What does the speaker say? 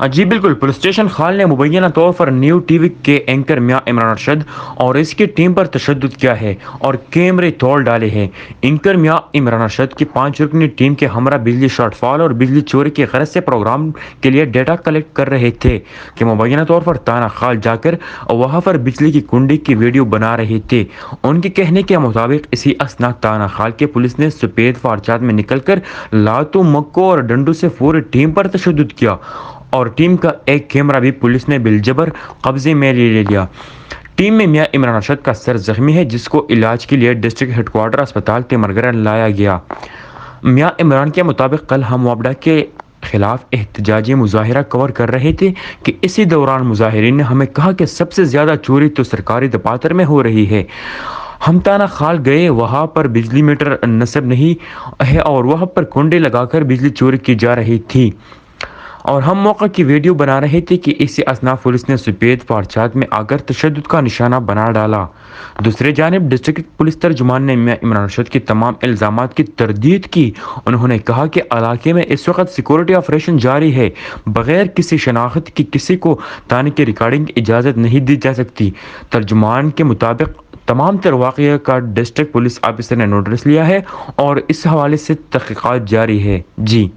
جی بالکل، police station خال نے مبینہ طور پر نیو ٹی وی کے اینکر میاں عمران ارشد اور اس کی ٹیم پر تشدد کیا ہے اور کیمرے توڑ ڈالے ہیں۔ اینکر میاں عمران ارشد کی 5 رکنی ٹیم کے ہمراہ بجلی شارٹ فال اور بجلی چوری کی غرض سے پروگرام کے لیے ڈیٹا کلیکٹ کر رہے تھے کہ مبینہ طور پر تانا خال جا کر وہاں پر بجلی کی کنڈی کی ویڈیو بنا رہے تھے۔ ان کے کہنے کے مطابق اسی اثناء تانا خال کے پولیس نے سفید فارچات میں نکل کر لاتوں، مکوں اور ڈنڈوں سے پوری ٹیم پر تشدد کیا اور ٹیم کا ایک کیمرہ بھی پولیس نے بالجبر قبضے میں لے لیا۔ ٹیم میں میاں عمران ارشد کا سر زخمی ہے جس کو علاج کے لیے ڈسٹرکٹ ہیڈ کوارٹر اسپتال تیمرگرہ لایا گیا۔ میاں عمران کے مطابق کل ہم وابڈا کے خلاف احتجاجی مظاہرہ کور کر رہے تھے کہ اسی دوران مظاہرین نے ہمیں کہا کہ سب سے زیادہ چوری تو سرکاری دفاتر میں ہو رہی ہے۔ ہم تانا خال گئے، وہاں پر بجلی میٹر نصب نہیں ہے اور وہاں پر کنڈے لگا کر بجلی چوری کی جا رہی تھی اور ہم موقع کی ویڈیو بنا رہے تھے کہ اسی اثناء پولیس نے سفید فارچات میں آ کر تشدد کا نشانہ بنا ڈالا۔ دوسری جانب ڈسٹرکٹ پولیس ترجمان نے میاں عمران ارشد کے تمام الزامات کی تردید کی۔ انہوں نے کہا کہ علاقے میں اس وقت سیکورٹی آپریشن جاری ہے، بغیر کسی شناخت کی کسی کو تانے کی ریکارڈنگ کی اجازت نہیں دی جا سکتی۔ ترجمان کے مطابق تمام تر واقعہ کا ڈسٹرکٹ پولیس آفیسر نے نوٹس لیا ہے اور اس حوالے سے تحقیقات جاری ہے۔ جی